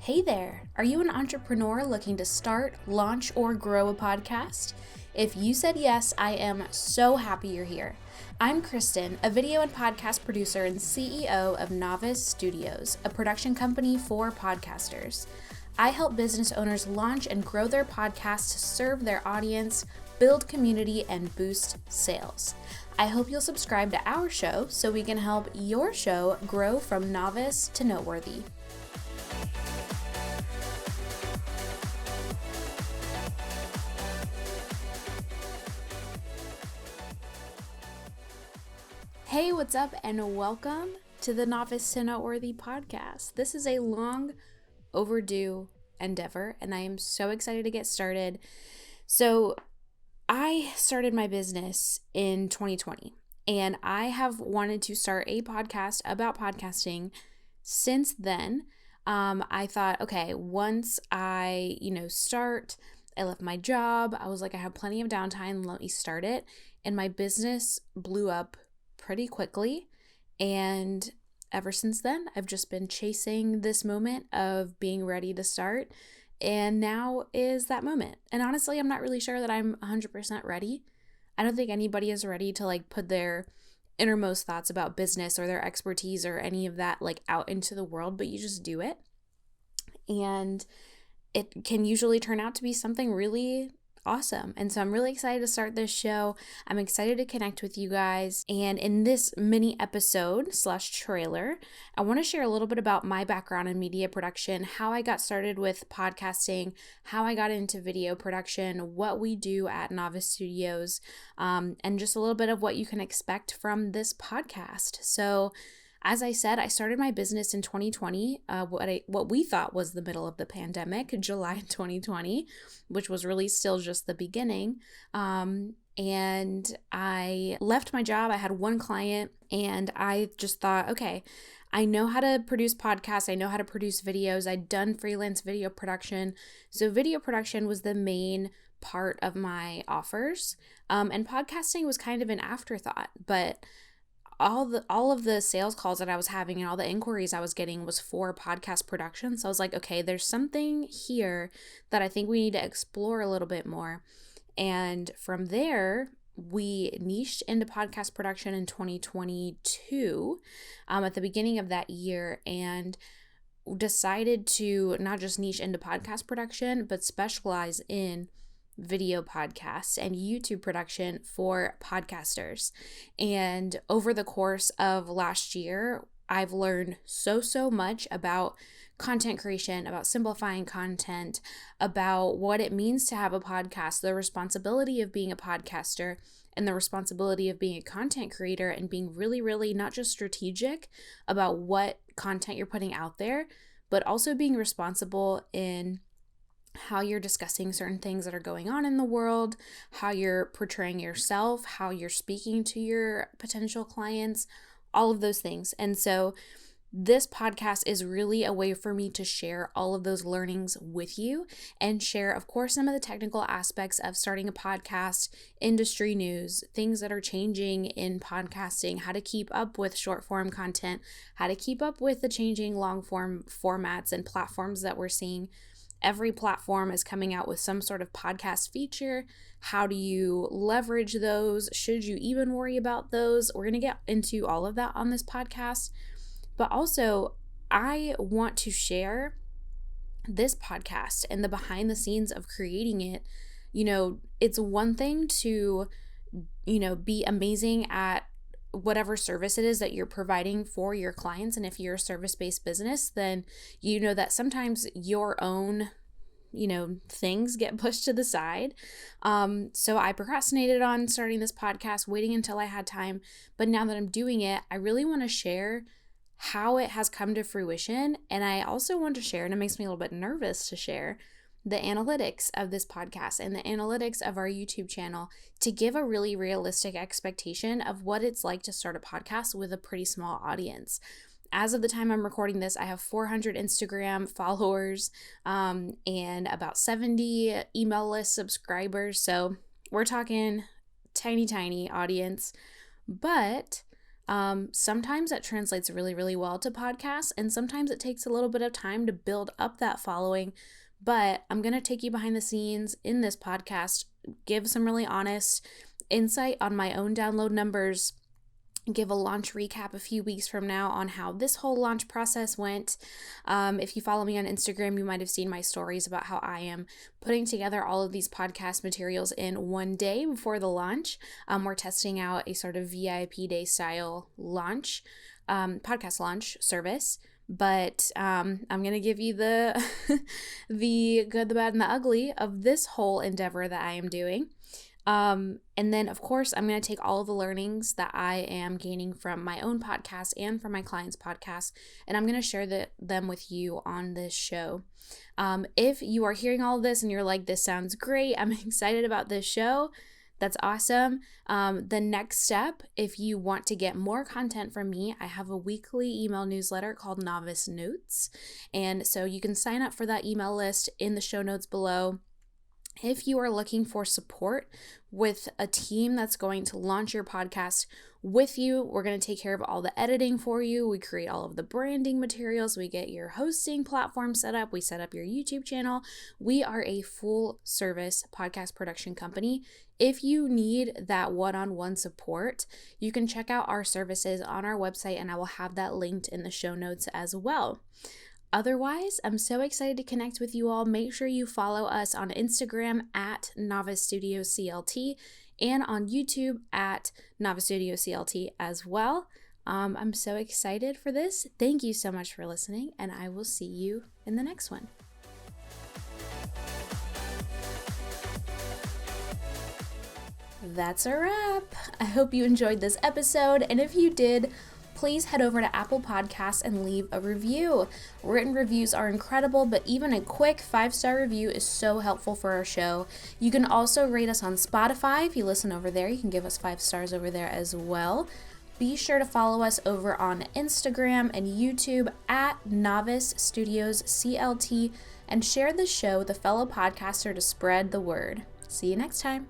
Hey there! Are you an entrepreneur looking to start, launch, or grow a podcast? If you said yes, I am so happy you're here. I'm Kristen, a video and podcast producer and CEO of Novice Studios, a production company for podcasters. I help business owners launch and grow their podcasts to serve their audience, build community, and boost sales. I hope you'll subscribe to our show so we can help your show grow from novice to noteworthy. Hey, what's up, and welcome to the Novice to Noteworthy podcast. This is a long overdue endeavor, and I am so excited to get started. So, I started my business in 2020, and I have wanted to start a podcast about podcasting since then. I thought, okay, once I, start, I left my job. I was like, I have plenty of downtime. Let me start it. And my business blew up pretty quickly, and ever since then I've just been chasing this moment of being ready to start, and now is that moment. And honestly, I'm not really sure that I'm 100% ready. I don't think anybody is ready to put their innermost thoughts about business or their expertise or any of that out into the world, but you just do it, and it can usually turn out to be something really awesome. And so I'm really excited to start this show. I'm excited to connect with you guys. And in this mini episode / trailer, I want to share a little bit about my background in media production, how I got started with podcasting, how I got into video production, what we do at Novice Studios, and just a little bit of what you can expect from this podcast. So as I said, I started my business in 2020, what we thought was the middle of the pandemic, July 2020, which was really still just the beginning. And I left my job. I had one client, and I just thought, okay, I know how to produce podcasts. I know how to produce videos. I'd done freelance video production. So video production was the main part of my offers. And podcasting was kind of an afterthought, but all of the sales calls that I was having and all the inquiries I was getting was for podcast production. So I was like, okay, there's something here that I think we need to explore a little bit more. And from there, we niched into podcast production in 2022, at the beginning of that year, and decided to not just niche into podcast production, but specialize in video podcasts and YouTube production for podcasters. And over the course of last year, I've learned so much about content creation, about simplifying content, about what it means to have a podcast, the responsibility of being a podcaster, and the responsibility of being a content creator, and being really not just strategic about what content you're putting out there, but also being responsible in how you're discussing certain things that are going on in the world, how you're portraying yourself, how you're speaking to your potential clients, all of those things. And so this podcast is really a way for me to share all of those learnings with you and share, of course, some of the technical aspects of starting a podcast, industry news, things that are changing in podcasting, how to keep up with short form content, how to keep up with the changing long form formats and platforms that we're seeing. Every platform is coming out with some sort of podcast feature. How do you leverage those? Should you even worry about those? We're going to get into all of that on this podcast. But also, I want to share this podcast and the behind the scenes of creating it. It's one thing to, be amazing at whatever service it is that you're providing for your clients. And if you're a service-based business, then you know that sometimes your own, things get pushed to the side. So I procrastinated on starting this podcast, waiting until I had time. But now that I'm doing it, I really want to share how it has come to fruition. And I also want to share, and it makes me a little bit nervous to share, the analytics of this podcast and the analytics of our YouTube channel to give a really realistic expectation of what it's like to start a podcast with a pretty small audience. As of the time I'm recording this, I have 400 Instagram followers, and about 70 email list subscribers. So we're talking tiny audience, but Sometimes that translates really, really well to podcasts, and sometimes it takes a little bit of time to build up that following. But I'm going to take you behind the scenes in this podcast, give some really honest insight on my own download numbers, give a launch recap a few weeks from now on how this whole launch process went. If you follow me on Instagram, you might have seen my stories about how I am putting together all of these podcast materials in one day before the launch. We're testing out a sort of VIP day style launch, podcast launch service. But I'm going to give you the the good, the bad, and the ugly of this whole endeavor that I am doing. And then, of course, I'm going to take all of the learnings that I am gaining from my own podcast and from my clients' podcasts, and I'm going to share them with you on this show. If you are hearing all of this and you're like, this sounds great, I'm excited about this show, that's awesome. The next step, if you want to get more content from me, I have a weekly email newsletter called Novice Notes. And so you can sign up for that email list in the show notes below. If you are looking for support with a team that's going to launch your podcast with you, we're going to take care of all the editing for you. We create all of the branding materials. We get your hosting platform set up. We set up your YouTube channel. We are a full service podcast production company. If you need that one-on-one support, you can check out our services on our website, and I will have that linked in the show notes as well. Otherwise, I'm so excited to connect with you all. Make sure you follow us on Instagram at Novice Studios CLT and on YouTube at Novice Studios CLT as well. I'm so excited for this. Thank you so much for listening, and I will see you in the next one. That's a wrap. I hope you enjoyed this episode, and if you did, please head over to Apple Podcasts and leave a review. Written reviews are incredible, but even a quick 5-star review is so helpful for our show. You can also rate us on Spotify. If you listen over there, you can give us 5 stars over there as well. Be sure to follow us over on Instagram and YouTube at Novice Studios CLT and share the show with a fellow podcaster to spread the word. See you next time.